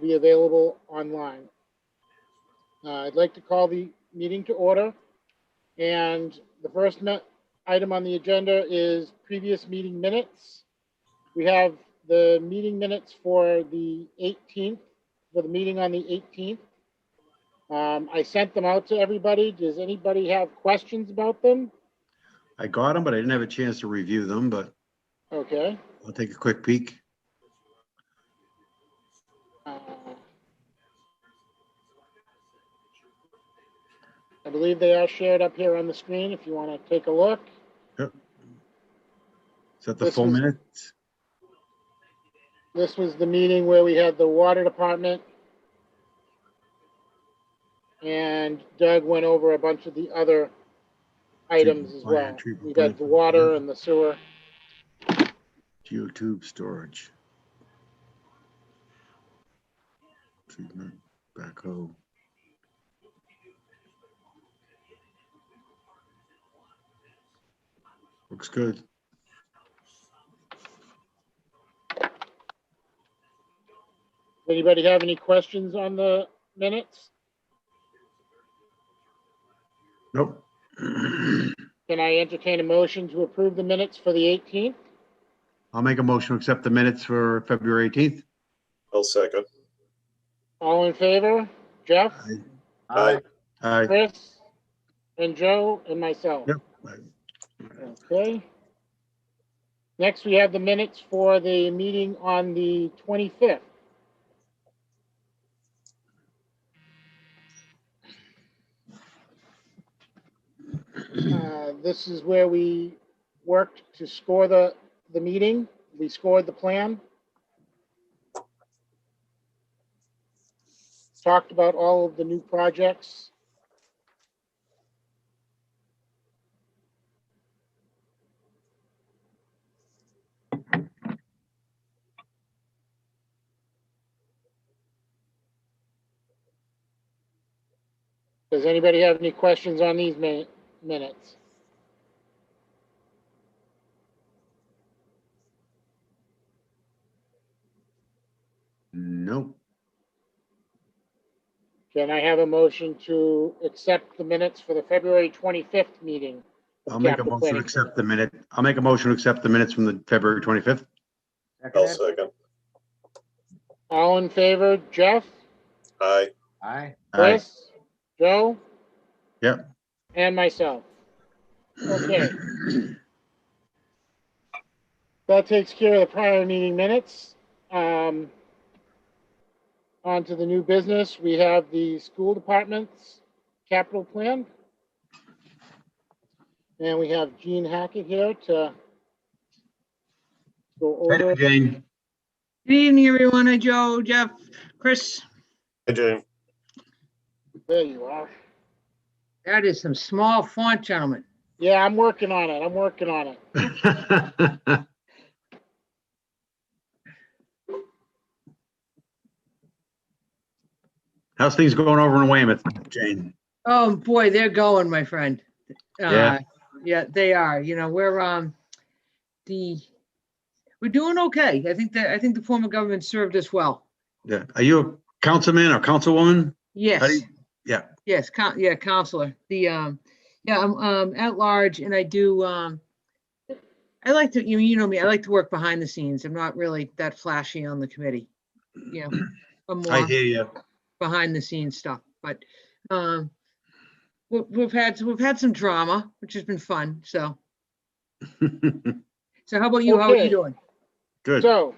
be available online. I'd like to call the meeting to order. And the first item on the agenda is previous meeting minutes. We have the meeting minutes for the 18th, for the meeting on the 18th. I sent them out to everybody. Does anybody have questions about them? I got them, but I didn't have a chance to review them, but Okay. I'll take a quick peek. I believe they are shared up here on the screen if you want to take a look. Yep. Is that the full minutes? This was the meeting where we had the water department and Doug went over a bunch of the other items as well. We got the water and the sewer. Geotube storage. Treatment, backhoe. Looks good. Anybody have any questions on the minutes? Nope. Can I entertain a motion to approve the minutes for the 18th? I'll make a motion to accept the minutes for February 18th. I'll second. All in favor? Jeff? Aye. Aye. Chris? And Joe and myself? Yep. Okay. Next, we have the minutes for the meeting on the 25th. This is where we worked to score the meeting. We scored the plan. Talked about all of the new projects. Does anybody have any questions on these minutes? Nope. Can I have a motion to accept the minutes for the February 25th meeting? I'll make a motion to accept the minute. I'll make a motion to accept the minutes from the February 25th. I'll second. All in favor, Jeff? Aye. Aye. Chris? Joe? Yep. And myself. Okay. That takes care of the prior meeting minutes. On to the new business. We have the school department's capital plan. And we have Gene Hackett here to go over. Jane. Good evening, everyone. Hi, Joe, Jeff, Chris. Hey, Jane. There you are. That is some small font, gentlemen. Yeah, I'm working on it. I'm working on it. How's things going over in Weymouth, Jane? Oh, boy, they're going, my friend. Yeah. Yeah, they are. You know, we're doing okay. I think the former government served us well. Yeah. Are you a councilman or councilwoman? Yes. How do you- yeah. Yes, counselor. I'm at large, and I do. I like to, you know me. I like to work behind the scenes. I'm not really that flashy on the committee. You know, I'm I more hear you. behind the scenes stuff. But we've had some drama, which has been fun. So how about you? How are Okay. you doing? Good. So,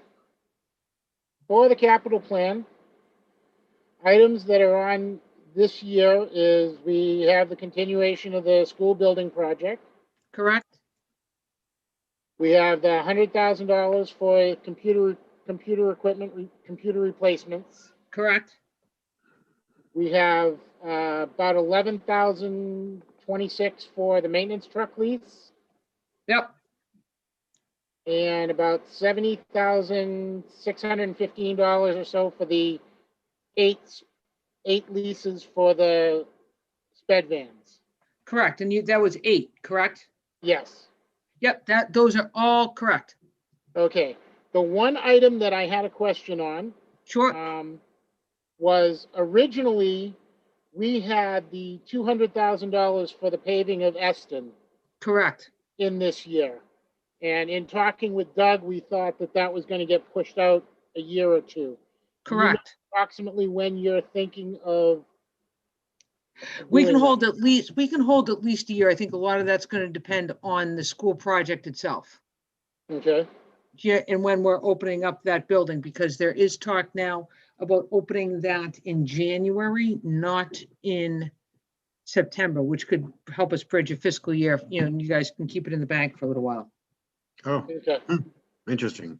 for the capital plan, items that are on this year is we have the continuation of the school building project. Correct. We have the $100,000 for computer equipment, computer replacements. Correct. We have about $11,026 for the maintenance truck lease. Yep. And about $70,615 or so for the eight leases for the sped vans. Correct. And that was 8, correct? Yes. Yep. Those are all correct. Okay. The one item that I had a question on, Sure. was originally, we had the $200,000 for the paving of Eston Correct. in this year. And in talking with Doug, we thought that that was going to get pushed out a year or two. Do you know Correct. approximately when you're thinking of We can doing hold that? at least a year. I think a lot of that's going to depend on the school project itself. Okay, Yeah, and when we're opening up that building, because there is talk now about opening that in January, not in September, which could help us bridge a fiscal year, and you guys can keep it in the bank for a little while. Oh, okay. interesting.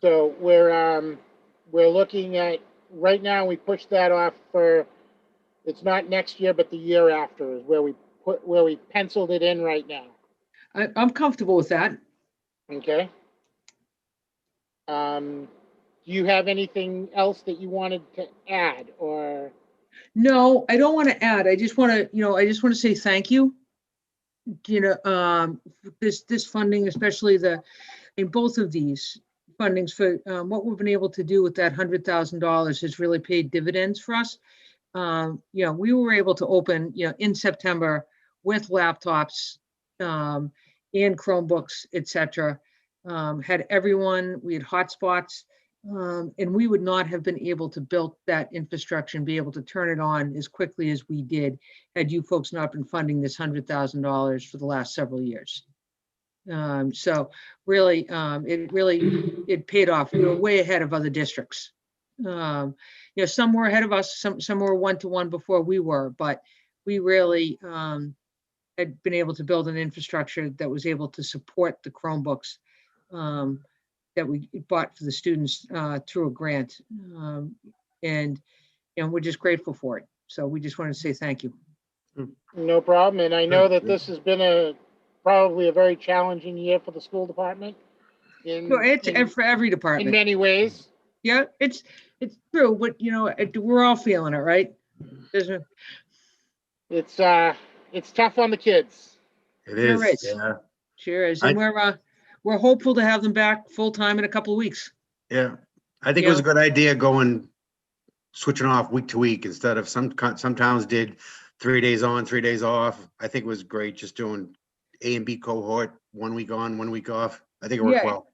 So we're looking at, right now, we pushed that off for, it's not next year, but the year after is where we penciled it in right now. I'm comfortable with that. Okay. Do you have anything else that you wanted to add, or? No, I don't want to add. I just want to say thank you. This funding, especially in both of these fundings for what we've been able to do with that $100,000 has really paid dividends for us. We were able to open, in September with laptops and Chromebooks, et cetera. Had everyone, we had hotspots, and we would not have been able to build that infrastructure and be able to turn it on as quickly as we did had you folks not been funding this $100,000 for the last several years. So really, it paid off. We were way ahead of other districts. Some were ahead of us, some were 1-to-1 before we were, but we really had been able to build an infrastructure that was able to support the Chromebooks that we bought for the students through a grant. And we're just grateful for it. So we just want to say thank you. No problem. And I know that this has been probably a very challenging year for the school department It's for every in department. many ways. Yeah, it's true, but we're all feeling it, right? It's tough on the kids. It Sure is, is. yeah, Sure is. And we're hopeful to have them back full time in a couple of weeks. yeah. I think it was a good idea switching off week to week instead of some towns did 3 days on, 3 days off. I think it was great just doing A and B cohort, 1 week on, 1 week off. I think it worked well.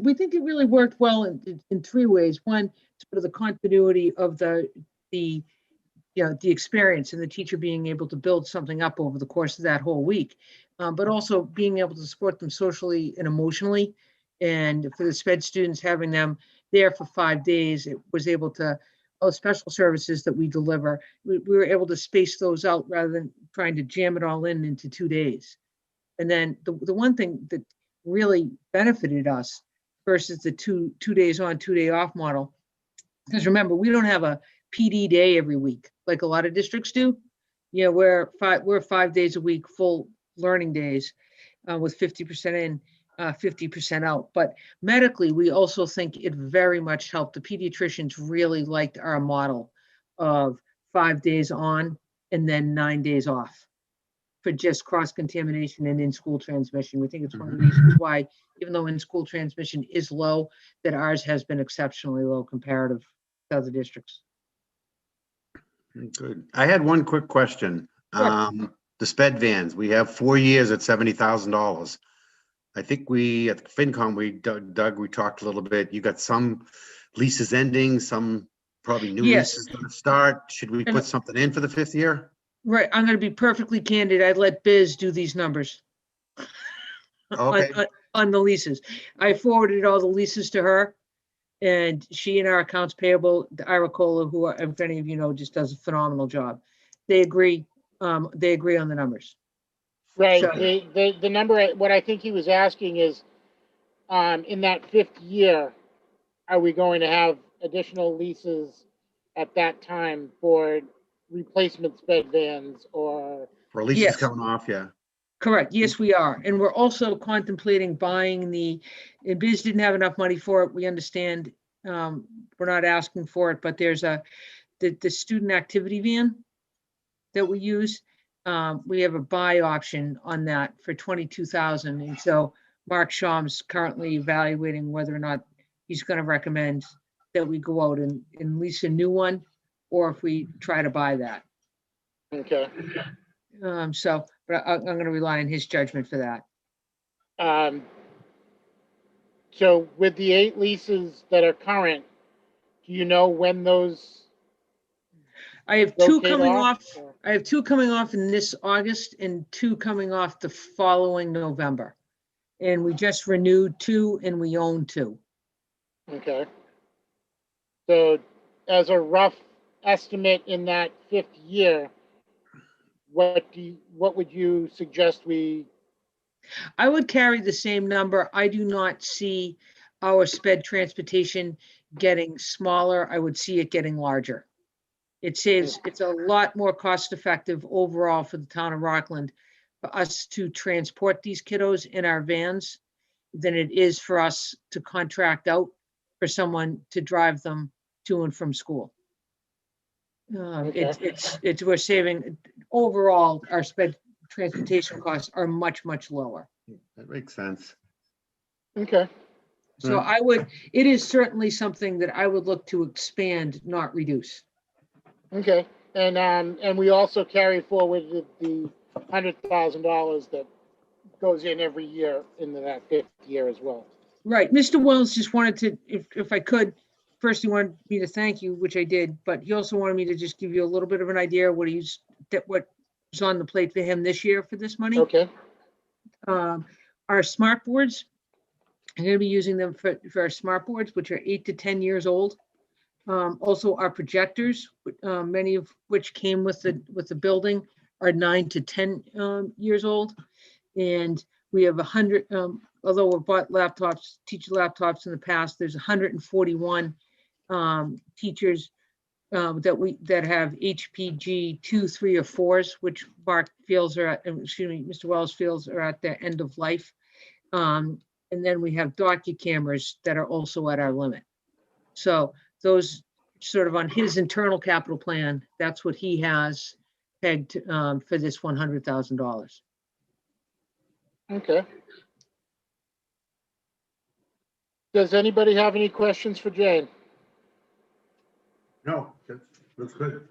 We think it really worked well in 3 ways. One, sort of the continuity of the experience and the teacher being able to build something up over the course of that whole week, but also being able to support them socially and emotionally. And for the SPED students, having them there for 5 days, it was able to, all the special services that we deliver, we were able to space those out rather than trying to jam it all into 2 days. And then the one thing that really benefited us versus the two days on, 2 day off model, because remember, we don't have a PD day every week like a lot of districts do. We're 5 days a week, full learning days, with 50% in, 50% out. But medically, we also think it very much helped. The pediatricians really liked our model of 5 days on and then 9 days off for just cross-contamination and in-school transmission. We think it's one of the reasons why, even though in-school transmission is low, that ours has been exceptionally low comparative to other districts. Good. I had one quick question. Sure. The SPED vans, we have 4 years at $70,000. I think at the FinCom, Doug, we talked a little bit. You got some leases ending, some probably new leases going to start. Should we put something in for the 5th year? Right. I'm going to be perfectly candid. I'd let Biz do these numbers. Okay. on the leases. I forwarded all the leases to her, and she and our accounts payable, Ira Cola, who, if any of you know, just does a phenomenal job. They agree on the numbers. Right. So- The number, what I think he was asking is, in that 5th year, are we going to have additional leases at that time for replacement SPED vans or? For leases Yes. coming off, yeah. Correct. Yes, we are. And we're also contemplating buying and Biz didn't have enough money for it. We understand. We're not asking for it, but there's the student activity van that we use. We have a buy option on that for $22,000. And so Mark Schaum's currently evaluating whether or not he's going to recommend that we go out and lease a new one, or if we try to buy that. Okay. So, but I'm gonna rely on his judgment for that. So with the 8 leases that are current, do you know when those I have 2 rotate coming off? off. I have 2 coming off in this August and 2 coming off the following November. And we just renewed 2 and we own 2. Okay. So as a rough estimate in that 5th year, what would you suggest we, I would carry the same number. I do not see our sped transportation getting smaller. I would see it getting larger. It's a lot more cost effective overall for the town of Rockland for us to transport these kiddos in our vans than it is for us to contract out for someone to drive them to and from school. We're saving, overall, our sped transportation costs are much, much lower. That makes sense. okay, So it is certainly something that I would look to expand, not reduce. okay. And we also carry forward the $100,000 that goes in every year into that 5th year as well. Right, Mr. Wells just wanted to, if I could, first he wanted me to thank you, which I did, but he also wanted me to just give you a little bit of an idea what was on the plate for him this year for this money. Okay, Our smart boards, I'm gonna be using them for our smart boards, which are 8 to 10 years old. Also our projectors, many of which came with the building, are 9 to 10 years old. And we have 100, although we've bought laptops, teacher laptops in the past, there's 141 teachers that have HPG 2, 3, or 4s, which Mark feels are at, Mr. Wells feels are at their end of life. And then we have docu cameras that are also at our limit. So those sort of on his internal capital plan, that's what he has pegged for this $100,000. okay. Does anybody have any questions for Jane? No, that's good.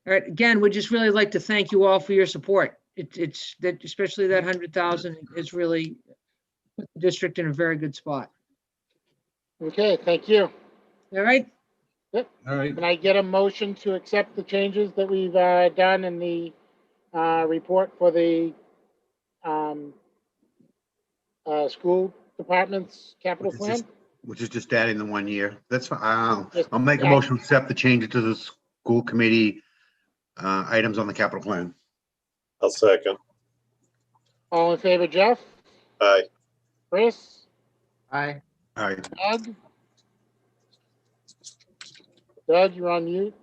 All right, again, we'd just really like to thank you all for your support. It's that, especially that 100,000 is really put the district in a very good spot. Okay, thank you. All right, All right. Can I get a motion to accept the changes that we've done in the report for the school department's capital plan? Which is just adding the 1 year. That's fine. Just I'll make a add- motion to accept the changes to the school committee items on the capital plan. I'll second. All in favor, Jeff? Aye. Chris? aye. All right. Doug? Doug, you're on mute.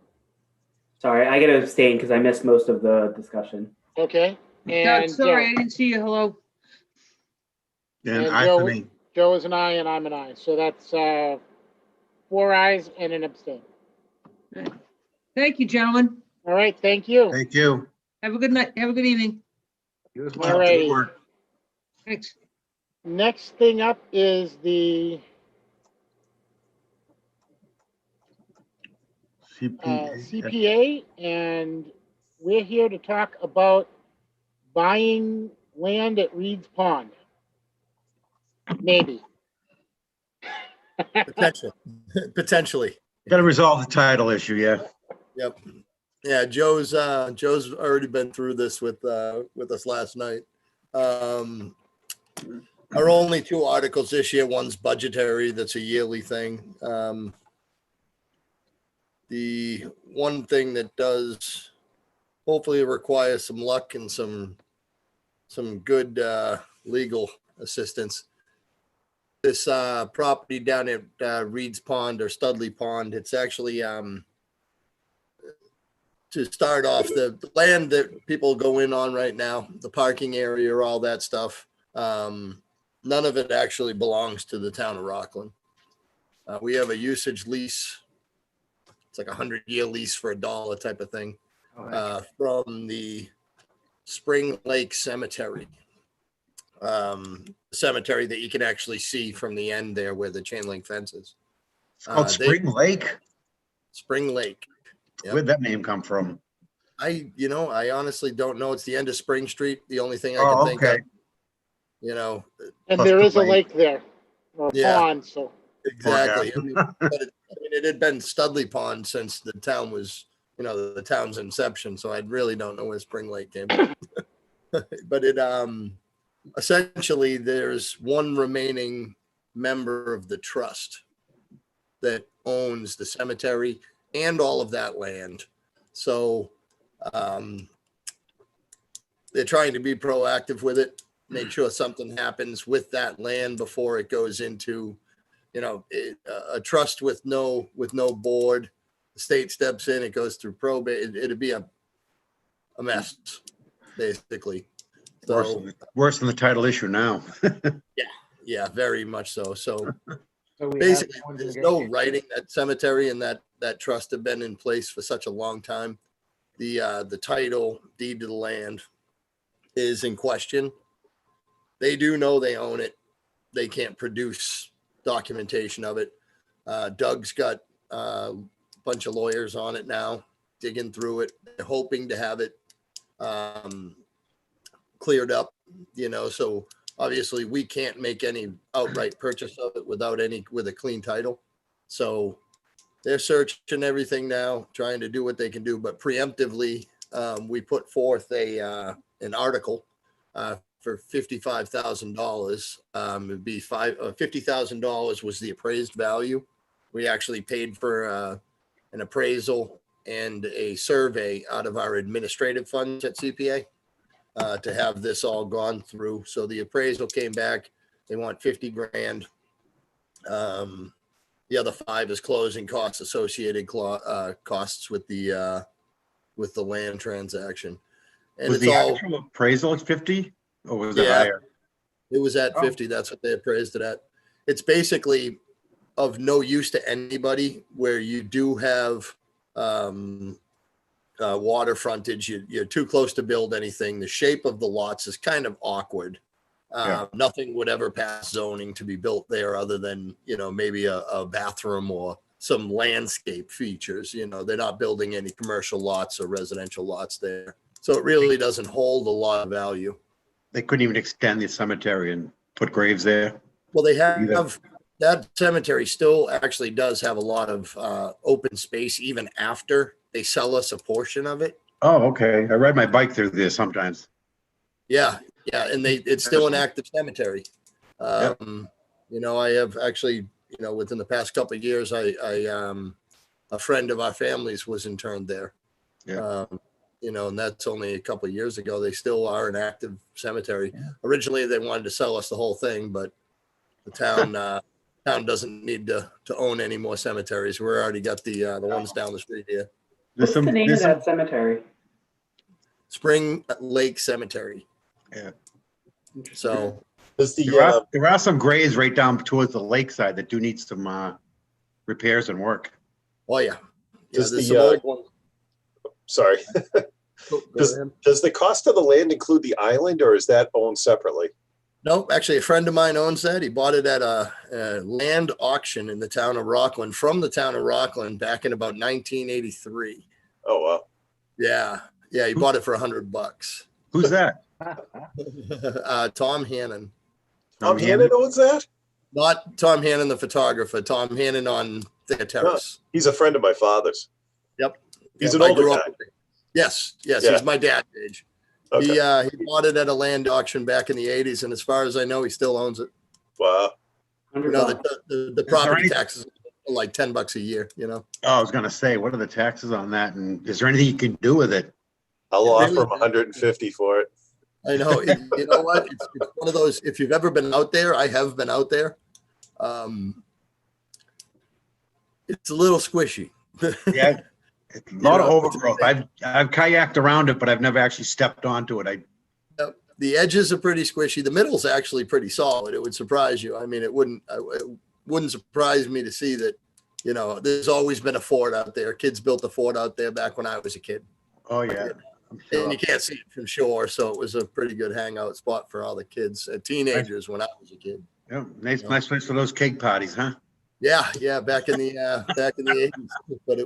Sorry, I gotta abstain because I missed most of the discussion. Okay. Doug, And sorry, I Joe. didn't see you. Hello. And And I Joe- for me. Joe is an aye and I'm an aye. So that's 4 ayes and an abstain. Thank you, gentlemen. All right, thank you. Thank you. Have a good night. Have a good evening. You as All well. righty. Good work. Thanks. Next thing up is the CPA, and we're here to talk about buying land at Reed's Pond. Maybe. Potentially. Got to resolve the title issue, yeah. Yep. Yeah, Joe's already been through this with us last night. Our only 2 articles this year, one's budgetary, that's a yearly thing. The one thing that does hopefully require some luck and some good legal assistance. This property down at Reed's Pond or Studley Pond, it's actually to start off, the land that people go in on right now, the parking area, all that stuff, none of it actually belongs to the town of Rockland. We have a usage lease. It's like a 100-year lease for $1 type of thing from the Spring Lake Cemetery. Cemetery that you can actually see from the end there where the chain link fence is. It's called They- Spring Lake. Spring Lake. Yep. Where'd that name come from? I honestly don't know. It's the end of Spring Street. The only thing I can Oh, think okay. of, you know, And Plus there the is a lake. lake there, or a Yeah. pond, so. exactly. It had been Studley Pond since the town was, the town's inception. So I really don't know where Spring Lake came from. But it, essentially there's one remaining member of the trust that owns the cemetery and all of that land. So, they're trying to be proactive with it, make sure something happens with that land before it goes into, a trust with no board. The state steps in, it goes through probate. It'd be a mess, basically. So, Worse than the title issue now. yeah, very much so. So So we have basically, one to there's no negotiate. writing. That cemetery and that trust have been in place for such a long time. The title deed to the land is in question. They do know they own it. They can't produce documentation of it. Doug's got a bunch of lawyers on it now, digging through it. They're hoping to have it cleared up, so obviously we can't make any outright purchase of it with a clean title. So they're searching everything now, trying to do what they can do, but preemptively, we put forth an article for $55,000. It'd be $50,000 was the appraised value. We actually paid for an appraisal and a survey out of our administrative funds at CPA to have this all gone through. So the appraisal came back. They want 50 grand. The other 5 is closing costs, associated costs with the land transaction. And Was it's the all, actual appraisal at 50 or was it Yeah. higher? it was at Oh. 50. That's what they appraised it at. It's basically of no use to anybody where you do have water frontage. You're too close to build anything. The shape of the lots is kind of awkward. Yeah. Nothing would ever pass zoning to be built there other than, maybe a bathroom or some landscape features. They're not building any commercial lots or residential lots there. So it really doesn't hold a lot of value. They couldn't even extend the cemetery and put graves there. Well, they Either. have, that cemetery still actually does have a lot of open space even after they sell us a portion of it. Oh, okay. I ride my bike through there sometimes. Yeah, and it's still an active cemetery. I have actually, within the past couple of years, a friend of our family's was interned there. Yeah. And that's only a couple of years ago. They still are an active cemetery. Originally, they wanted to sell us the whole thing, but the town doesn't need to own any more cemeteries. We're already got the ones down the street here. There's What's the name of there's some- that cemetery? Spring Lake Cemetery. Yeah. So Does the, There are some graves right down towards the lakeside that do need some repairs and work. oh yeah. Does there's the, some old ones. sorry, Oh, go does- ahead. does the cost of the land include the island or is that owned separately? No, actually, a friend of mine owns that. He bought it at a land auction in the town of Rockland, from the town of Rockland, back in about 1983. Oh, wow. Yeah, he bought it for $100. Who's that? Tom Hannon, Tom Hannon owns that? not Tom Hannon, the photographer. Tom Hannon on their terrace. He's a friend of my father's. Yep. He's Yep, an I older grew guy. up with him. Yes, Yeah. he's my dad's age. Okay. He bought it at a land auction back in the 80s, and as far as I know, he still owns it. Wow. You know, the property any- taxes are like $10 a year. Oh, I was gonna say, what are the taxes on that? And is there anything you can do with it? I'll It offer really- him 150 for it. I know. You know what? It's one of those. If you've ever been out there, I have been out there. It's a little squishy. Yeah. A lot of know, overgrowth. I've kayaked around it, but I've never actually stepped onto it. The edges are pretty squishy. The middle's actually pretty solid. It would surprise you. I mean, it wouldn't surprise me to see that. There's always been a fort out there. Kids built a fort out there back when I was a kid. Oh, yeah. I'm sure. And you can't see it from shore, so it was a pretty good hangout spot for all the kids, teenagers when I was a kid. Yeah, nice place for those cake parties, huh? Yeah, back in the 80s. But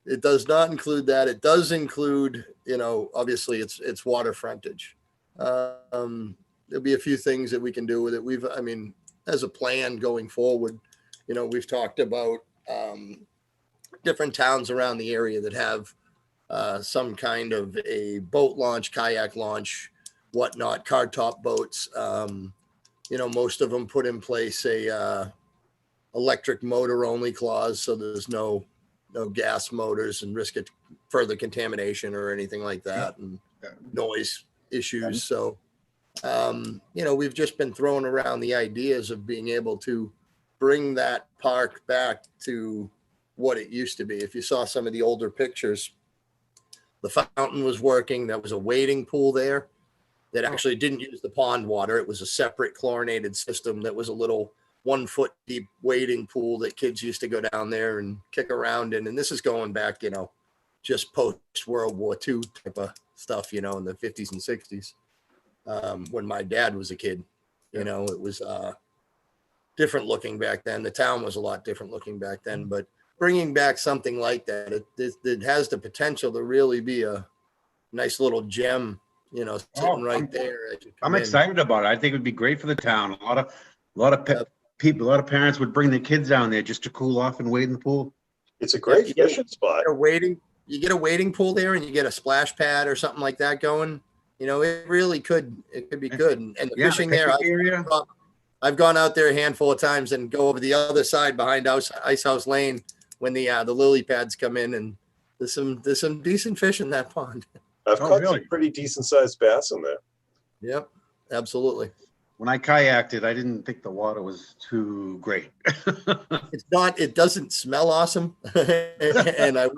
it does not include that. It does include, obviously it's water frontage. There'll be a few things that we can do with it. As a plan going forward, we've talked about different towns around the area that have some kind of a boat launch, kayak launch, whatnot, car top boats. Most of them put in place a electric motor only clause, so there's no gas motors and risk of further contamination or anything like that, and noise issues. So, we've just been throwing around the ideas of being able to bring that park back to what it used to be. If you saw some of the older pictures, the fountain was working. There was a wading pool there that actually didn't use the pond water. It was a separate chlorinated system that was a little 1 foot deep wading pool that kids used to go down there and kick around in. And this is going back, just post World War II type of stuff, in the 50s and 60s. When my dad was a kid, it was different looking back then. The town was a lot different looking back then, but bringing back something like that, it has the potential to really be a nice little gem, sitting right there. I'm excited about it. I think it would be great for the town. A lot of people, a lot of parents would bring their kids down there just to cool off and wade in the pool. It's a great fishing spot. You get a wading pool there, and you get a splash pad or something like that going. It really could. It could be good. And the fishing there, I've gone out there a handful of times and go over the other side behind Ice House Lane when the lily pads come in, and there's some decent fish in that pond. I've caught some pretty decent sized bass in there. Yep, absolutely. When I kayaked it, I didn't think the water was too great. It doesn't smell awesome. And I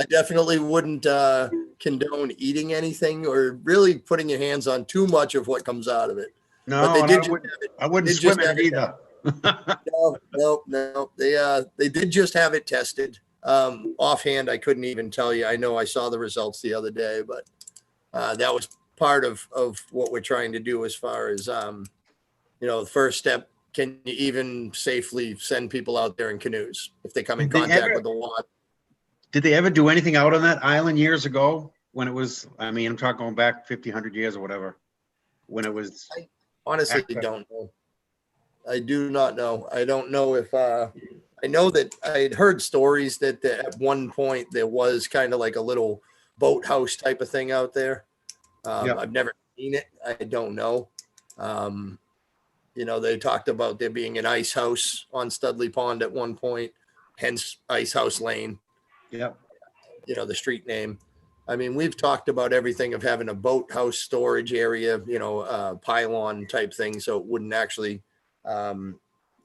definitely wouldn't condone eting anything or really putting your hands on too much of what comes out of it. No, I wouldn't swim in it either. No. They did just have it tested. Offhand, I couldn't even tell you. I know I saw the results the other day, but that was part of what we're trying to do as far as, the first step. Can you even safely send people out there in canoes if they come in contact with the water? Did they ever do anything out on that island years ago when it was, I'm talking going back 50, 100 years or whatever, when it was. I honestly don't know. I do not know. I don't know if, I know that I had heard stories that at one point there was kind of like a little boathouse type of thing out there. I've never seen it. I don't know. They talked about there being an ice house on Studley Pond at one point, hence Ice House Lane. Yep. The street name. We've talked about everything of having a boathouse storage area, pylon type thing, so it wouldn't actually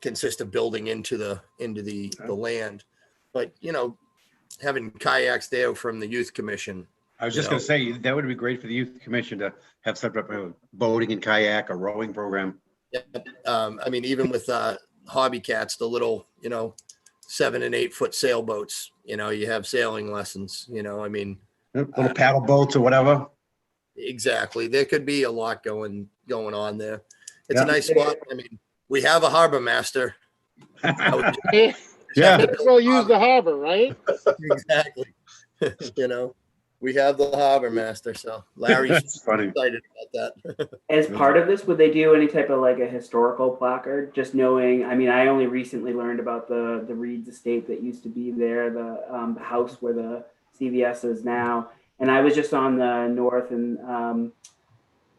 consist of building into the land. But having kayaks there from the youth commission. I was just going to say that would be great for the youth commission to have set up a boating and kayak, a rowing program. Yeah. Even with hobby cats, the little 7 and 8 foot sailboats, you have sailing lessons, Little paddle boats or whatever. Exactly. There could be a lot going on there. It's a nice spot. We have a harbor master. Yeah. We'll use the harbor, right? Exactly. We have the harbor master, so Larry's excited about that. As part of this, would they do any type of like a historical placard? Just knowing, I only recently learned about the Reed's estate that used to be there, the house where the CVS is now, and I was just on the north and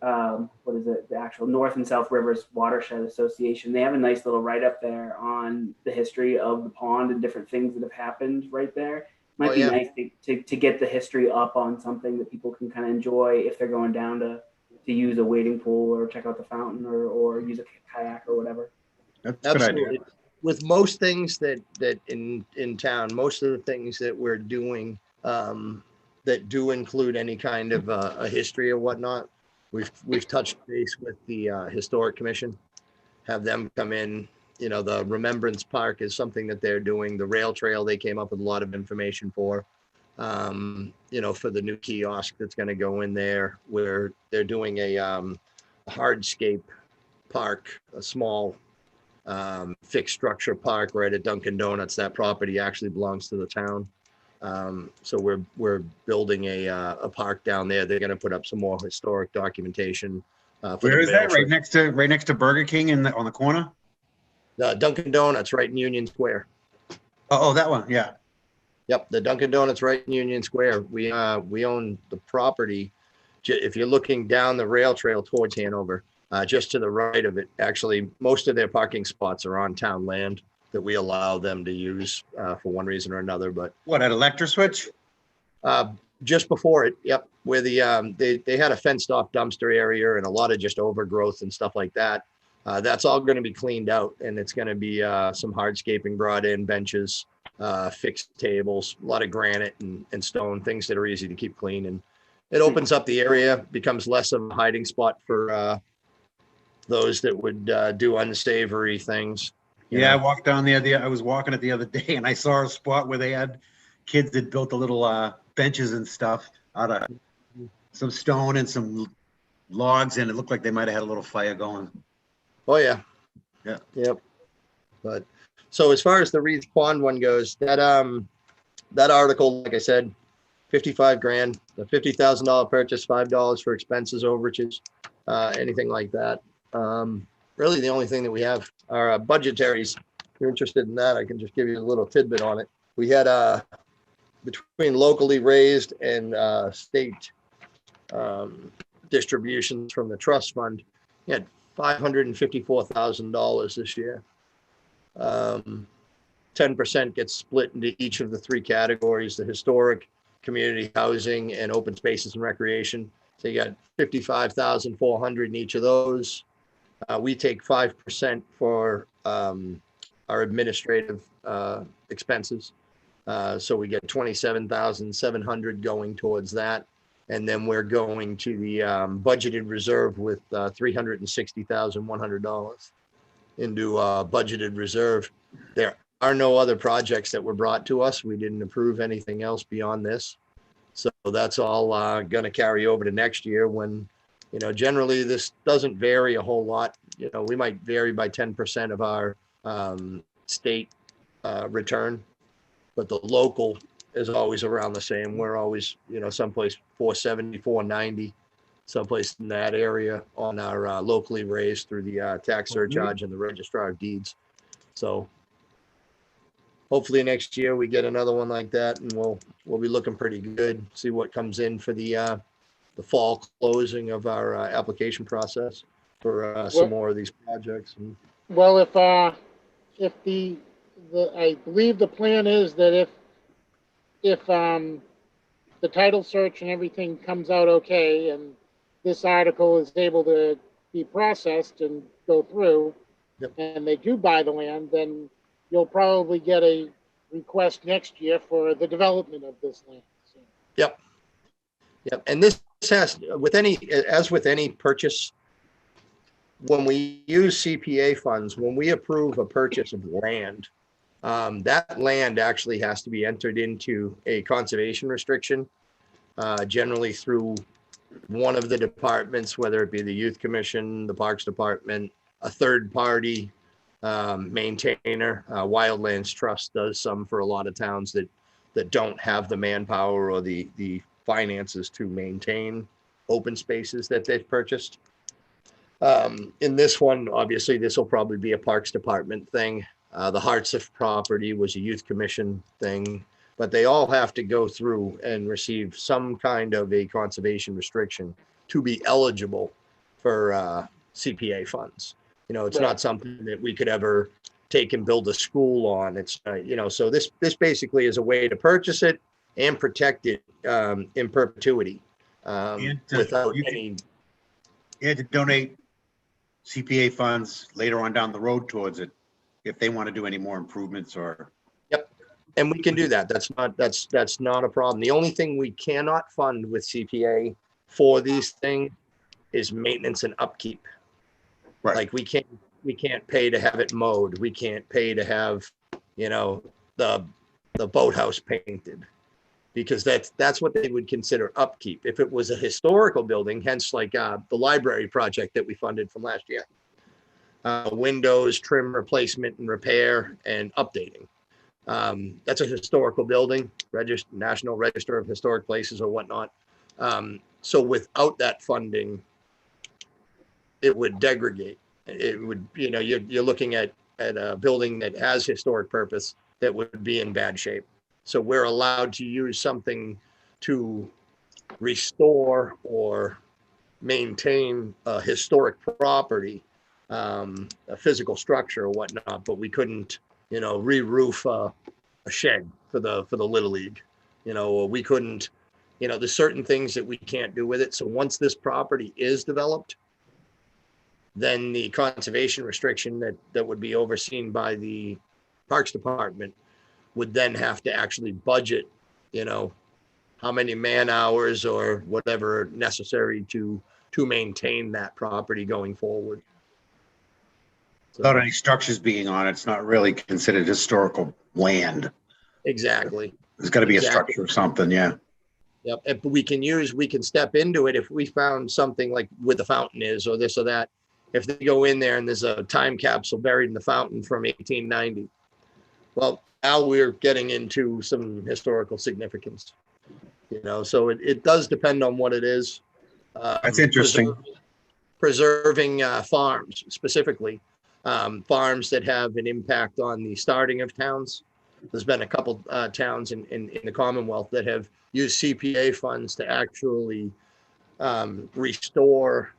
the actual North and South Rivers Watershed Association. They have a nice little write-up there on the history of the pond and different things that have happened right there. Might be nice to get the history up on something that people can kind of enjoy if they're going down to use a wading pool or check out the fountain or use a kayak or whatever. That's a good idea. With most things that in town, most of the things that we're doing that do include any kind of a history or whatnot, we've touched base with the Historic Commission, have them come in. The Remembrance Park is something that they're doing. The rail trail, they came up with a lot of information for, for the new kiosk that's going to go in there, where they're doing a hardscape park, a small fixed structure park right at Dunkin' Donuts. That property actually belongs to the town. So we're building a park down there. They're going to put up some more historic documentation. For Where the is that? mail Right next to Burger King on the corner? Dunkin' Donuts right in Union Square. Oh, that one. Yeah. Yep, the Dunkin' Donuts right in Union Square. We own the property. If you're looking down the rail trail towards Hanover, just to the right of it, actually, most of their parking spots are on town land that we allow them to use for one reason or another. But What, at Electra Switch? just before it, yep, where they had a fenced off dumpster area and a lot of just overgrowth and stuff like that. That's all going to be cleaned out, and it's going to be some hardscaping brought in, benches, fixed tables, a lot of granite and stone, things that are easy to keep clean. And it opens up the area, becomes less of a hiding spot for those that would do unsavory things. Yeah, I walked down there. I was walking it the other day, and I saw a spot where they had kids that built a little benches and stuff out of some stone and some logs, and it looked like they might have had a little fire going. Oh yeah. Yeah. Yep. But so as far as the Reed's Pond one goes, that article, like I said, 55 grand, the $50,000 purchase, $5 for expenses, overages, anything like that. Really the only thing that we have are budgetaries. If you're interested in that, I can just give you a little tidbit on it. We had between locally raised and state distributions from the trust fund, we had $554,000 this year. 10% gets split into each of the three categories: the historic, community housing, and open spaces and recreation. So you got 55,400 in each of those. We take 5% for our administrative expenses. So we get 27,700 going towards that. And then we're going to the budgeted reserve with $360,100 into budgeted reserve. There are no other projects that were brought to us. We didn't approve anything else beyond this. So that's all going to carry over to next year when, generally this doesn't vary a whole lot. We might vary by 10% of our state return, but the local is always around the same. We're always, someplace 470, 490, someplace in that area on our locally raised through the tax surcharge and the registrar of deeds. So hopefully next year we get another one like that, and we'll be looking pretty good. See what comes in for the fall closing of our application process for some more of these projects. Well, if the I believe the plan is that if the title search and everything comes out okay, and this article is able to be processed and go through, Yep. and they do buy the land, then you'll probably get a request next year for the development of this land. So. Yep. And this has, as with any purchase, when we use CPA funds, when we approve a purchase of land, that land actually has to be entered into a conservation restriction, generally through one of the departments, whether it be the Youth Commission, the Parks Department, a third party maintainer. Wildlands Trust does some for a lot of towns that don't have the manpower or the finances to maintain open spaces that they've purchased. In this one, obviously, this will probably be a Parks Department thing. The Hartsuff property was a Youth Commission thing, but they all have to go through and receive some kind of a conservation restriction to be eligible for CPA funds. It's not something that we could ever take and build a school on. It's, so this basically is a way to purchase it and protect it in perpetuity without any. You had to donate CPA funds later on down the road towards it if they want to do any more improvements or. Yep. And we can do that. That's not a problem. The only thing we cannot fund with CPA for these things is maintenance and upkeep. Right. Like we can't pay to have it mowed. We can't pay to have, the boathouse painted, because that's what they would consider upkeep. If it was a historical building, hence like the library project that we funded from last year, windows, trim replacement and repair and updating. That's a historical building, National Register of Historic Places or whatnot. So without that funding, it would degrade. It would, you're looking at a building that has historic purpose that would be in bad shape. So we're allowed to use something to restore or maintain a historic property, a physical structure or whatnot, but we couldn't, re-roof a shed for the Little League, or we couldn't, there's certain things that we can't do with it. So once this property is developed, then the conservation restriction that would be overseen by the Parks Department would then have to actually budget, how many man hours or whatever necessary to maintain that property going forward. Without any structures being on it, it's not really considered historical land. Exactly. There's got to be a Exactly. structure or something, yeah. Yep. And we can step into it if we found something like where the fountain is or this or that. If they go in there and there's a time capsule buried in the fountain from 1890, well, now we're getting into some historical significance, so it does depend on what it is. That's interesting. Preserving farms specifically, farms that have an impact on the starting of towns. There's been a couple towns in the Commonwealth that have used CPA funds to actually restore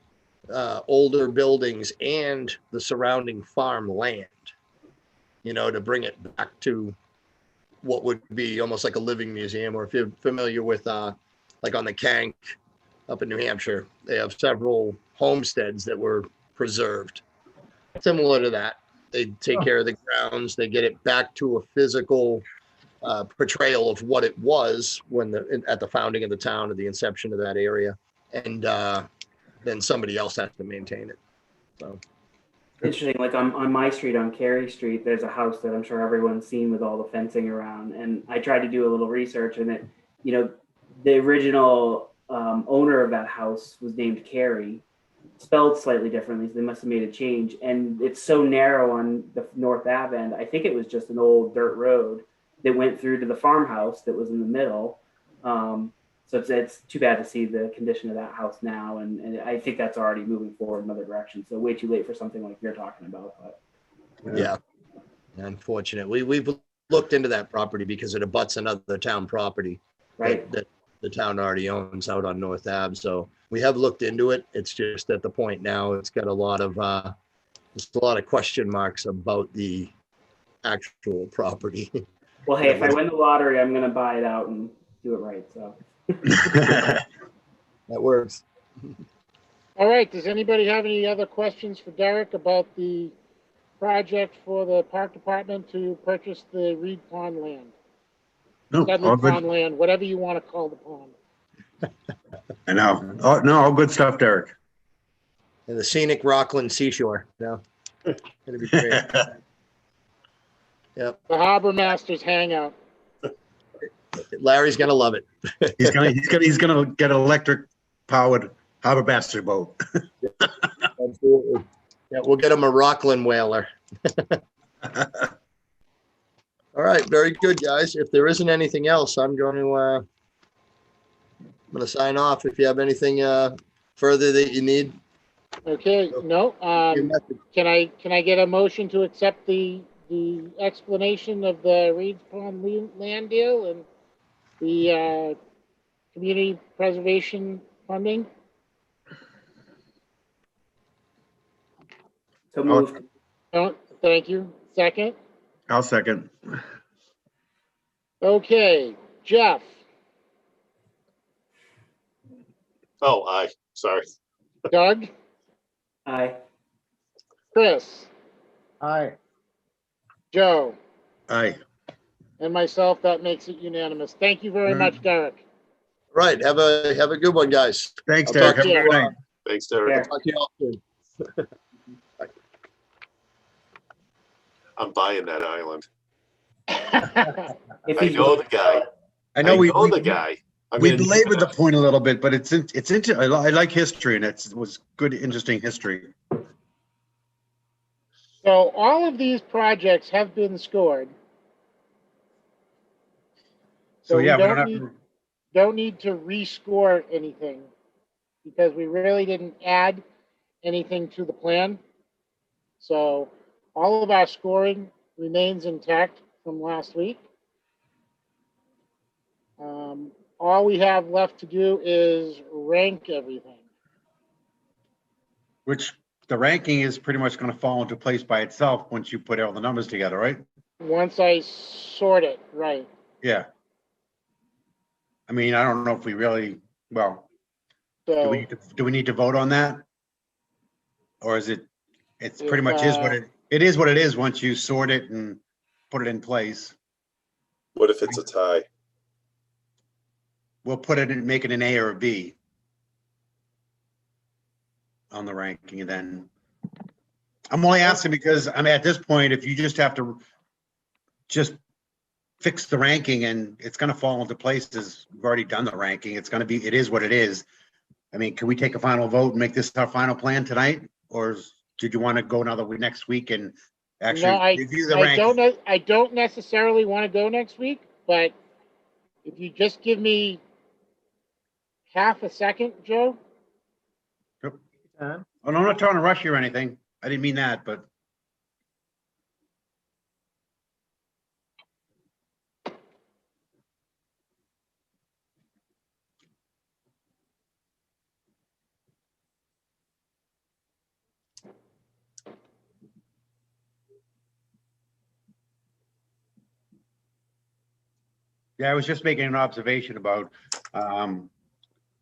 older buildings and the surrounding farmland, to bring it back to what would be almost like a living museum. Or if you're familiar with like on the Kank up in New Hampshire, they have several homesteads that were preserved. Similar to that, they take care of the grounds, they get it back to a physical portrayal of what it was at the founding of the town, or the inception of that area, and then somebody else has to maintain it. So Interesting. Like on my street, on Carey Street, there's a house that I'm sure everyone's seen with all the fencing around. And I tried to do a little research, and it, the original owner of that house was named Carey, spelled slightly differently. So they must have made a change. And it's so narrow on the North Ave end. I think it was just an old dirt road that went through to the farmhouse that was in the middle. So it's too bad to see the condition of that house now. And I think that's already moving forward in another direction. So way too late for something like you're talking about. But yeah, unfortunately, we've looked into that property because it abuts another town property, right. that the town already owns out on North Ave. So we have looked into it. It's just at the point now, it's got a lot of question marks about the actual property. Well, hey, if I win the lottery, I'm going to buy it out and do it right. So That works. All right, does anybody have any other questions for Derek about the project for the park department to purchase the Reed Pond land? No, Dudley all good. Pond land, whatever you want to call the pond. I know. Oh, no, all good stuff, Derek. And the scenic Rockland seashore. No, it'll be great. Yep. The Harbor Masters hangout. Larry's gonna love it. He's gonna get an electric powered harbor bastard boat. Absolutely. Yeah, we'll get him a Rockland whaler. All right, very good, guys. If there isn't anything else, I'm going to sign off. If you have anything further that you need, Okay, no, can I get a motion to accept the explanation of the Reed Pond land deal and the community preservation funding? So moved. Oh, thank you. Second? I'll second. Okay, Jeff, Oh, aye, sorry. Doug, Aye. Chris, Aye. Joe, Aye. and myself. That makes it unanimous. Thank you very much, Derek. right? Have a good one, guys. Thanks, I'll Derek. talk Have to a you good night. Thanks, Derek. Yeah. Talk to you all soon. I'm buying that island. If I he's know the guy. I know we the guy. I'm we gonna need belabored the that. point a little bit, but it's I like history, and it was good, interesting history. So all of these projects have been scored. So we yeah, we don't don't have need, to, don't need to rescore anything because we really didn't add anything to the plan. So all of our scoring remains intact from last week. All we have left to do is rank everything. which the ranking is pretty much going to fall into place by itself once you put all the numbers together, right? Once I sort it, right. Yeah. I mean, I don't know if we really, well, So do we need to vote on that? Or is it, it's pretty if, much is what it is what it is once you sort it and put it in place. What if it's a tie? We'll put it in, make it an A or a B on the ranking, and then I'm only asking because I mean, at this point, if you just have to just fix the ranking and it's gonna fall into places, we've already done the ranking, it's gonna be, it is what it is. I mean, can we take a final vote and make this our final plan tonight? Or did you want to go another week next week and no, actually review the I ranking? don't know. I don't necessarily want to go next week, but if you just give me half a second, Joe. Oh, no, I'm not trying to rush you or anything. I didn't mean that, but yeah, I was just making an observation about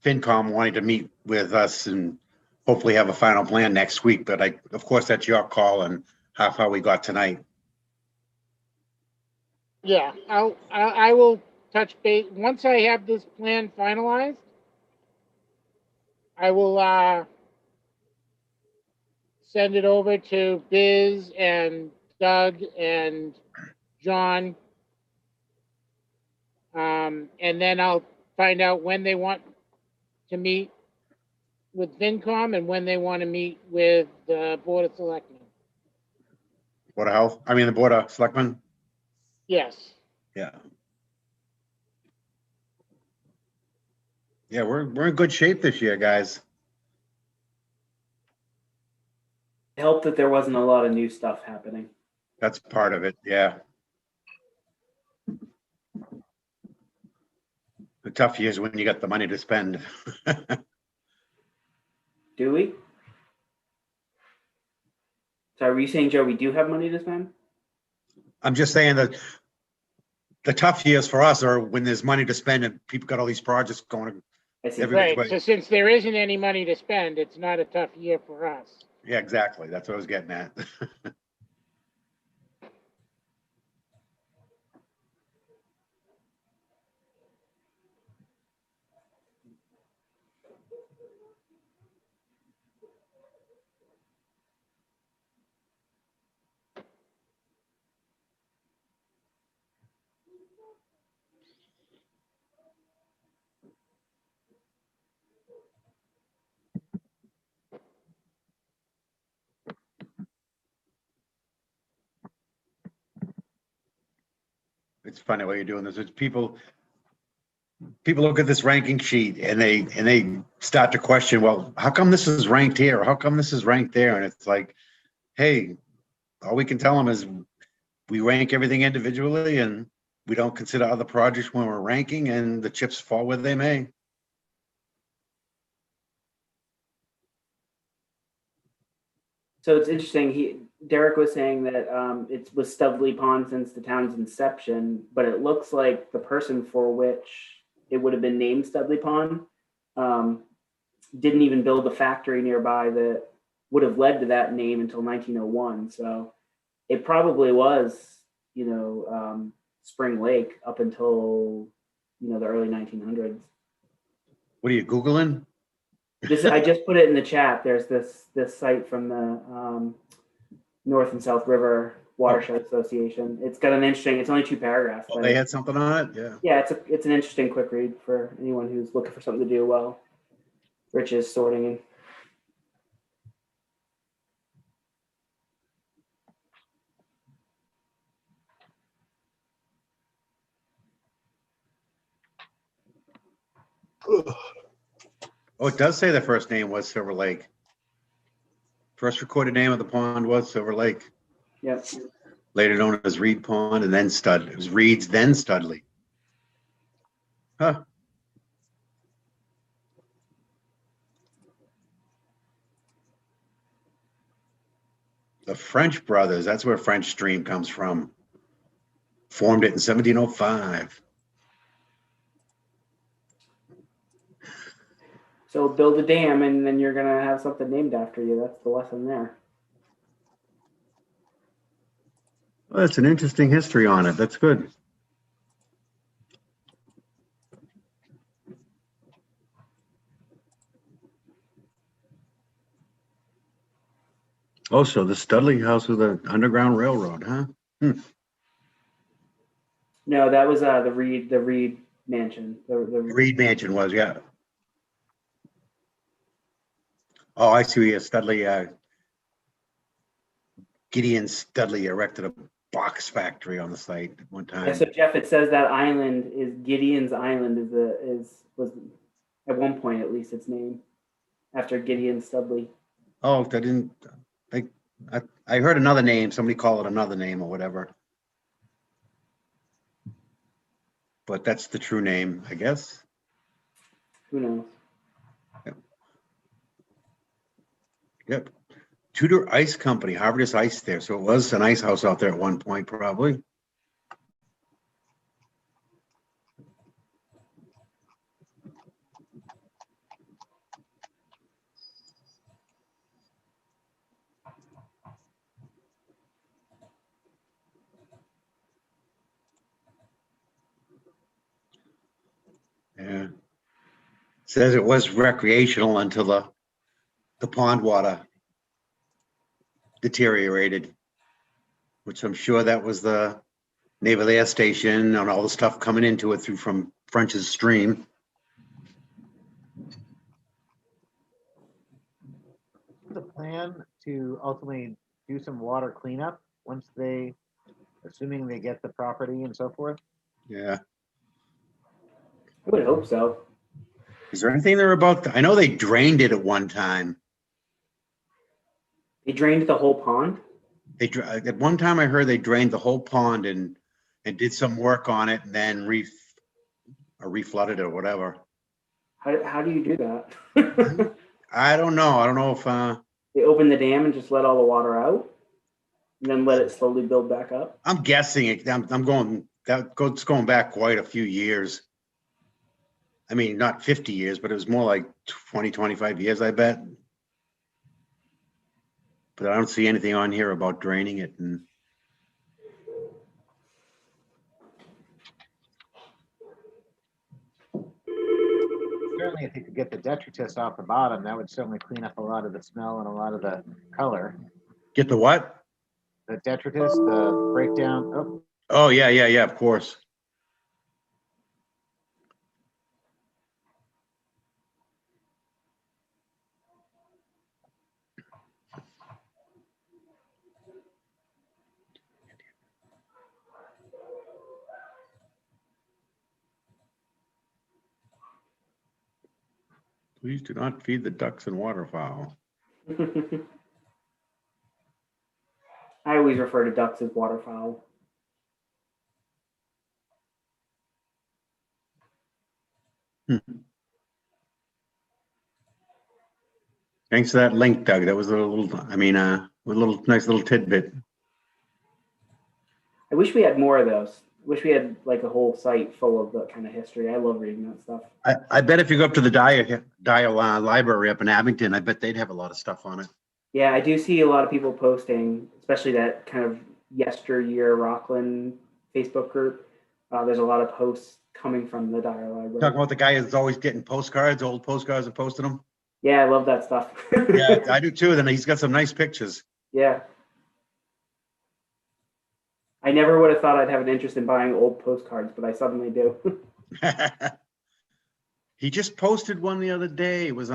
FinCom wanting to meet with us and hopefully have a final plan next week. But of course, that's your call and how far we got tonight. Yeah, I will touch base once I have this plan finalized. I will send it over to Biz and Doug and John, and then I'll find out when they want to meet with FinCom and when they want to meet with the Board of Selectmen. Board of Health, I mean, the Board of Selectmen. Yes. Yeah. Yeah, we're in good shape this year, guys. It helped that there wasn't a lot of new stuff happening. That's part of it. Yeah. The tough years when you got the money to spend. Do we? So are you saying, Joe, we do have money to spend? I'm just saying that the tough years for us are when there's money to spend and people got all these projects going I see. every which Right. way. So since there isn't any money to spend, it's not a tough year for us. Yeah, exactly. That's what I was getting at. It's funny what you're doing this. It's people look at this ranking sheet and they start to question, well, how come this is ranked here? How come this is ranked there? And it's like, hey, all we can tell them is we rank everything individually and we don't consider other projects when we're ranking, and the chips fall where they may. So it's interesting. Derek was saying that it was Studley Pond since the town's inception, but it looks like the person for which it would have been named Studley Pond didn't even build a factory nearby that would have led to that name until 1901. So it probably was, Spring Lake up until, the early 1900s. What are you Googling? I just put it in the chat. There's this site from the North and South River Watershed Association. It's got an interesting. It's only 2 paragraphs. Oh, but they had something on it? Yeah. yeah, it's an interesting quick read for anyone who's looking for something to do while Rich is sorting. Oh, it does say the first name was Silver Lake. First recorded name of the pond was Silver Lake, Yep. later known as Reed Pond and then Stud. It was Reed's, then Studley. Huh. The French brothers, that's where French Stream comes from. Formed it in 1705. So build a dam and then you're gonna have something named after you. That's the lesson there. Well, that's an interesting history on it. That's good. Oh, so the Studley House with the Underground Railroad, huh? No, that was the Reed Mansion. The Reed Mansion was, yeah. Oh, I see. Studley, Gideon Studley erected a box factory on the site at one time. Yeah, so Jeff, it says that island is Gideon's Island. Was at one point at least its name after Gideon Studley. Oh, I didn't. I heard another name. Somebody call it another name or whatever. But that's the true name, I guess. Who knows? Yep. Tudor Ice Company, Harvard's Ice there. So it was an ice house out there at one point, probably. Yeah. Says it was recreational until the pond water deteriorated, which I'm sure that was the Naval Air Station and all the stuff coming into it through from French's Stream. The plan to ultimately do some water cleanup once they, assuming they get the property and so forth? Yeah. I would hope so. Is there anything there about, I know they drained it at one time. They drained the whole pond. At one time I heard they drained the whole pond and did some work on it and then reflooded it or whatever. How do you do that? I don't know. I don't know if They open the dam and just let all the water out, and then let it slowly build back up. I'm guessing it. I'm going back quite a few years. I mean, not 50 years, but it was more like 20, 25 years, I bet. But I don't see anything on here about draining it. And Certainly, if you could get the detritus off the bottom, that would certainly clean up a lot of the smell and a lot of the color. get the what? The detritus, the breakdown. Oh, Oh, yeah, of course. Please do not feed the ducks and waterfowl. I always refer to ducks as waterfowl. Thanks for that link, Doug. That was a little, a little nice little tidbit. I wish we had more of those. Wish we had like a whole site full of that kind of history. I love reading that stuff. I bet if you go up to the Dial Library up in Abington, I bet they'd have a lot of stuff on it. Yeah, I do see a lot of people posting, especially that kind of yesteryear Rockland Facebook group. There's a lot of posts coming from the Dyer Library. Talking about the guy who's always getting postcards, old postcards and posting them. Yeah, I love that stuff. Yeah, I do too. Then he's got some nice pictures. Yeah. I never would have thought I'd have an interest in buying old postcards, but I suddenly do. He just posted one the other day. It was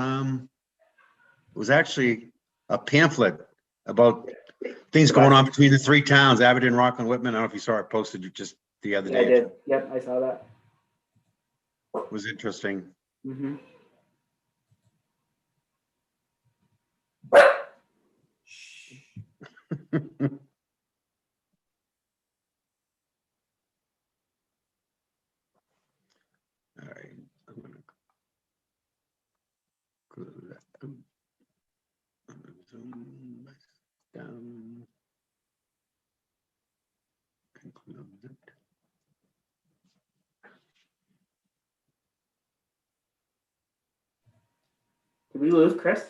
actually a pamphlet about things going on between the three towns, Aberdeen, Rockland, Whitman. I don't know if you saw it posted just the other Yeah, I day. did. Yep, I saw that. It was interesting. Mm-hmm. All right. I'm gonna close that down. I'm gonna zoom this down. Conclude it. Did we lose Chris?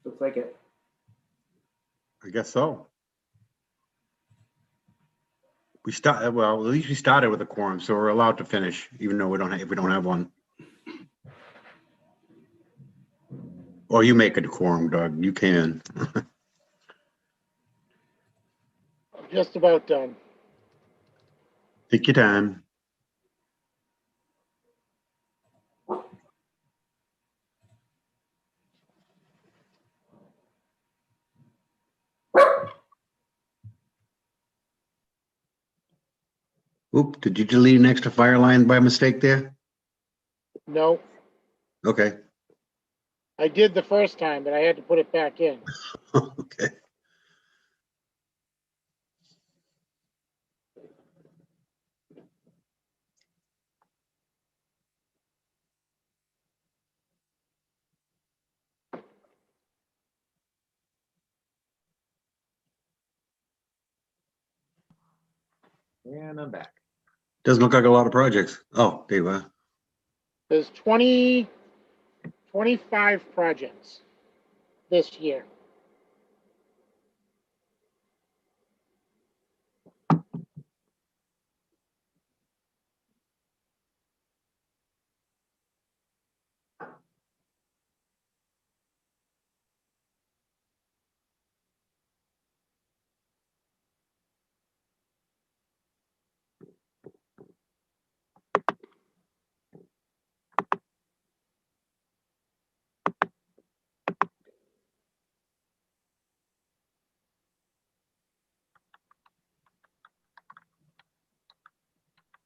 Looks like it. I guess so. Well, at least we started with a quorum, so we're allowed to finish, even though if we don't have one. Or you make it a quorum, Doug. You can. Just about done. Take your time. Oop, did you delete an extra fire line by mistake there? No, Okay. I did the first time, but I had to put it back in. Okay. And I'm back. Doesn't look like a lot of projects. Oh, there you are. There's 25 projects this year.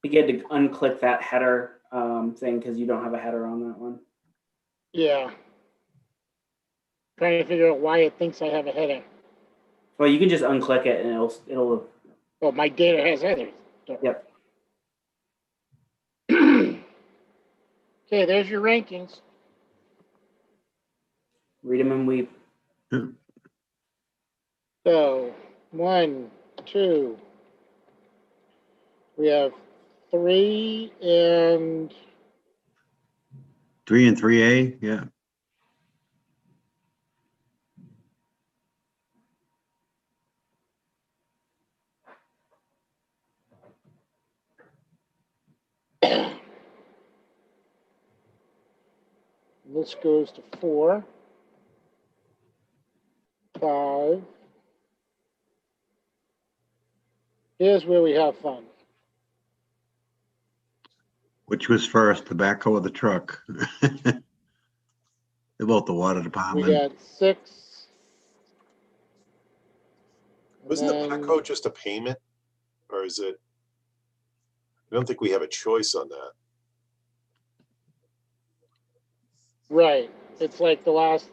You had to unclick that header thing because you don't have a header on that one. Yeah. Trying to figure out why it thinks I have a header. Well, you can just unclick it and it'll. Well, my data has headers. Yep. Okay, there's your rankings. Read them and weep. So, 1, 2. We have 3 and 3 and 3A, yeah. this goes to 4, 5. Here's where we have fun. Which was first, the backhoe or the truck? They're both the water We department. got 6. and Wasn't the then- backhoe just a payment? Or is it? I don't think we have a choice on that. Right. It's like the last.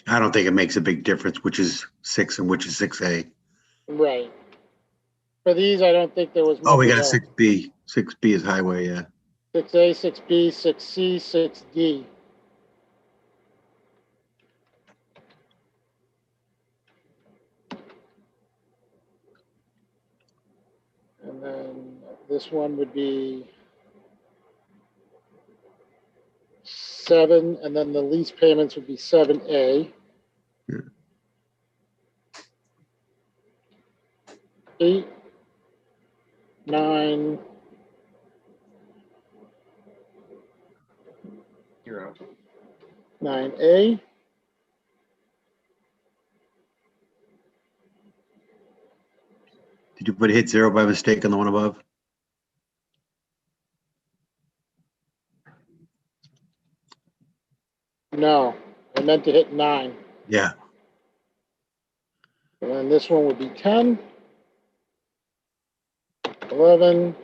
I don't think it makes a big difference which is 6 and which is 6A. Right. For these, I don't think there was. Oh, we much got at all. 6B. 6B is highway, yeah. 6A, 6B, 6C, 6D. And then this one would be 7, and then the lease payments would be 7A. Yeah. 8, 9, 0. 9A. Did you put hit 0 by mistake on the one above? No, I meant to hit 9. Yeah. And then this one would be 10, 11,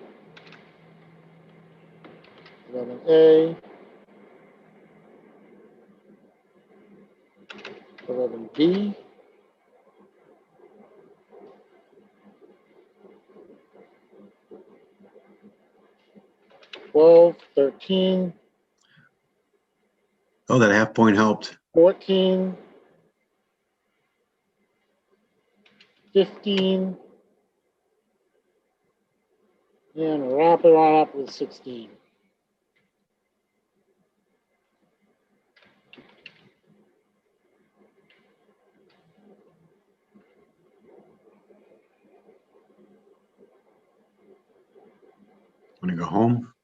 11A, 11B, 12, 13, Oh, that half point helped. 14, 15, and wrap it on up with 16. Want to go home?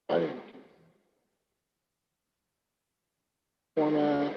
I didn't wanna.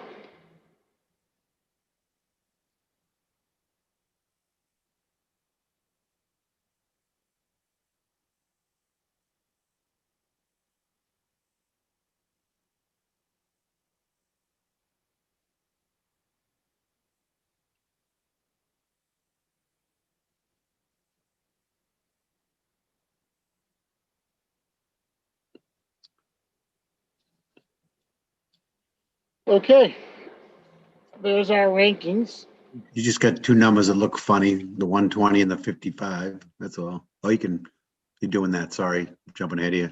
Okay, there's our rankings. You just got two numbers that look funny, the 120 and the 55. That's all. Oh, you're doing that. Sorry, jumping ahead of you.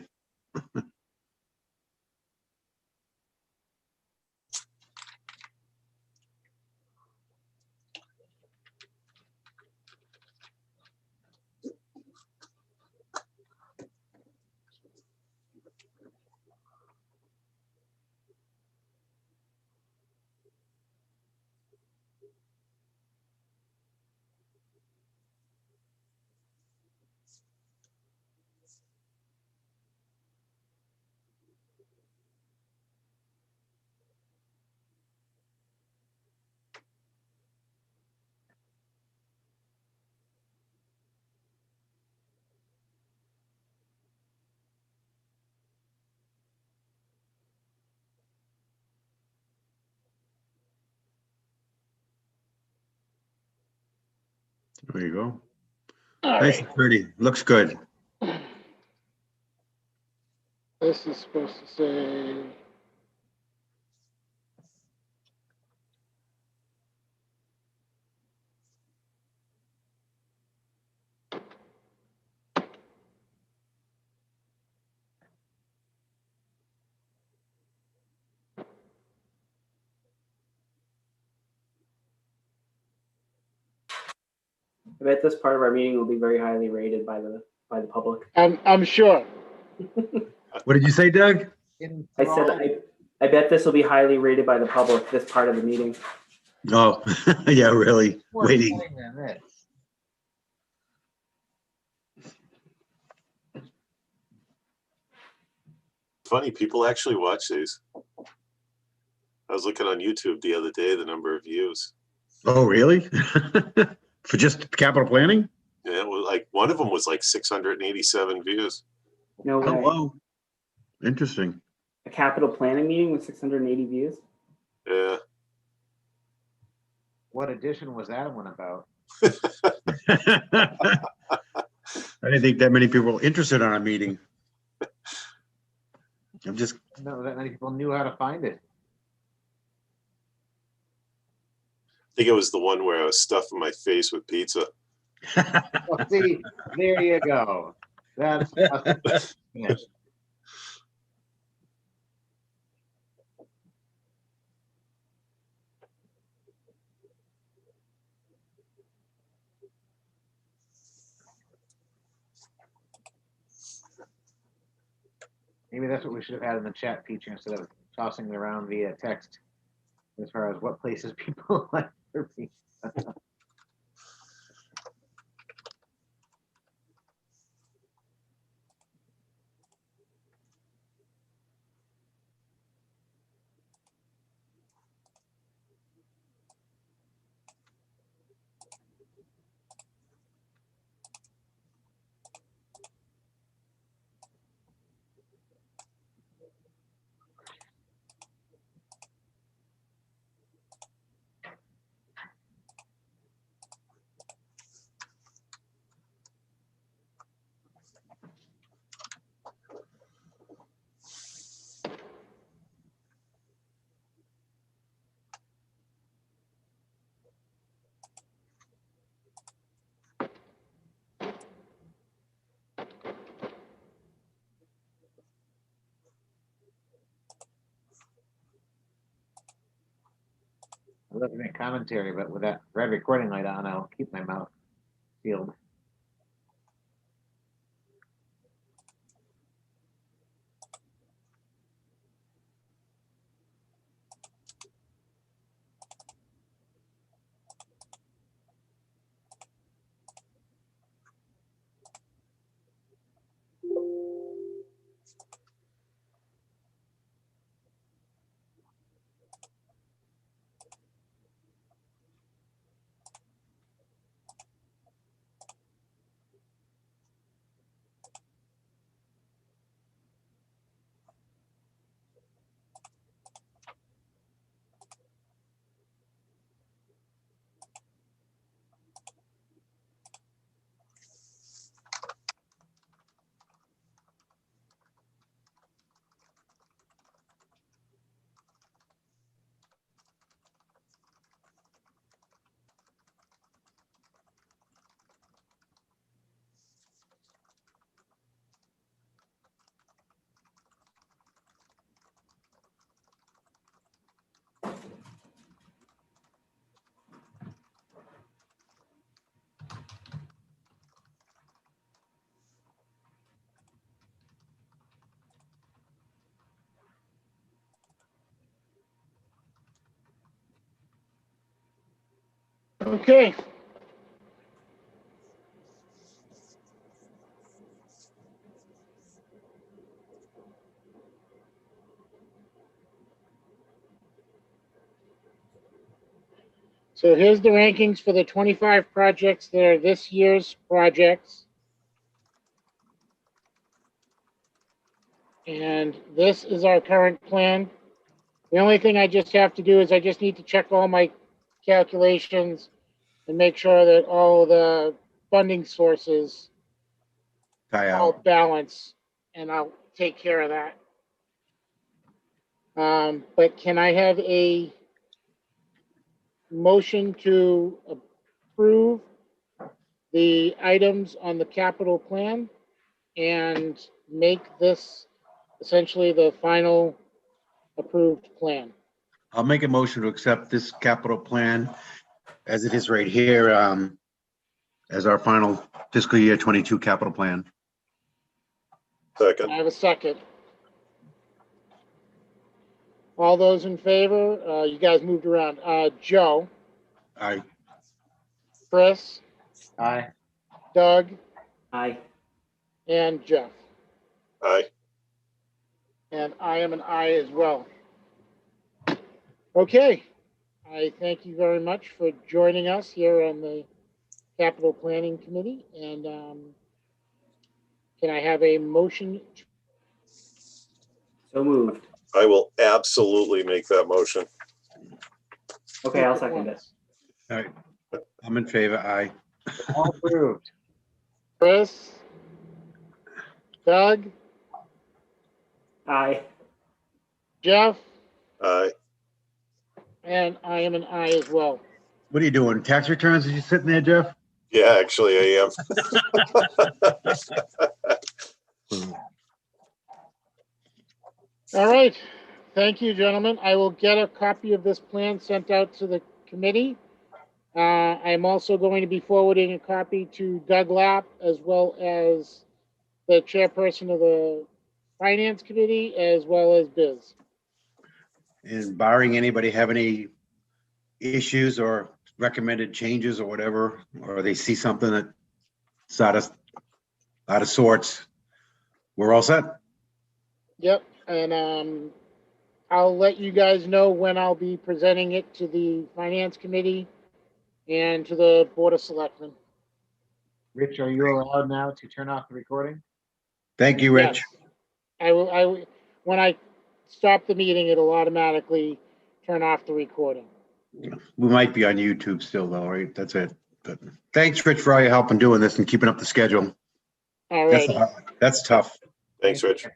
There you go. All Nice right, and pretty. Looks good. this is supposed to say. I bet this part of our meeting will be very highly rated by the public. I'm sure. What did you say, Doug? I said I bet this will be highly rated by the public. This part of the meeting. Oh, yeah, really. More Waiting. exciting than this. Funny, people actually watch these. I was looking on YouTube the other day, the number of views. Oh, really? For just capital planning? Yeah, it was like one of them was like 687 views. No Oh, way. wow. Interesting. A capital planning meeting with 680 views. Yeah. What edition was that one about? I didn't think that many people were interested on a meeting. I'm just, No, that many people knew how to find it. I think it was the one where I was stuffing my face with pizza. Well, see, there you go. That's yeah. Maybe that's what we should have had in the chat feature instead of tossing it around via text as far as what places people like their pizza. I love to make commentary, but with that red recording light on, I'll keep my mouth sealed. Okay. So here's the rankings for the 25 projects that are this year's projects. And this is our current plan. The only thing I just have to do is I just need to check all my calculations and make sure that all the funding sources Tie all out. balance, and I'll take care of that. But can I have a motion to approve the items on the capital plan and make this essentially the final approved plan? I'll make a motion to accept this capital plan as it is right here, as our final fiscal year 22 capital plan. Second. I have a second. All those in favor, you guys moved around. Joe, Aye. Chris, Aye. Doug, Aye. and Jeff. Aye. And I am an aye as well. Okay, I thank you very much for joining us here on the Capital Planning Committee. And can I have a motion? So moved. I will absolutely make that motion. Okay, I'll second it. All right. I'm in favor. Aye. All approved. Chris, Doug, Aye. Jeff, Aye. and I am an aye as well. What are you doing? Tax returns? Are you sitting there, Jeff? Yeah, actually I am. All right, thank you, gentlemen. I will get a copy of this plan sent out to the committee. I'm also going to be forwarding a copy to Doug Lapp as well as the chairperson of the Finance Committee, as well as Biz. And barring anybody have any issues or recommended changes or whatever, or they see something that's out of sorts, we're all set. Yep, and I'll let you guys know when I'll be presenting it to the Finance Committee and to the Board of Selectmen. Rich, are you allowed now to turn off the recording? Thank you, Rich. Yes. I will, when I stop the meeting, it'll automatically turn off the recording. We might be on YouTube still though, right? That's it. But thanks, Rich, for all your help in doing this and keeping up the schedule. All right. That's tough. Thanks, Rich.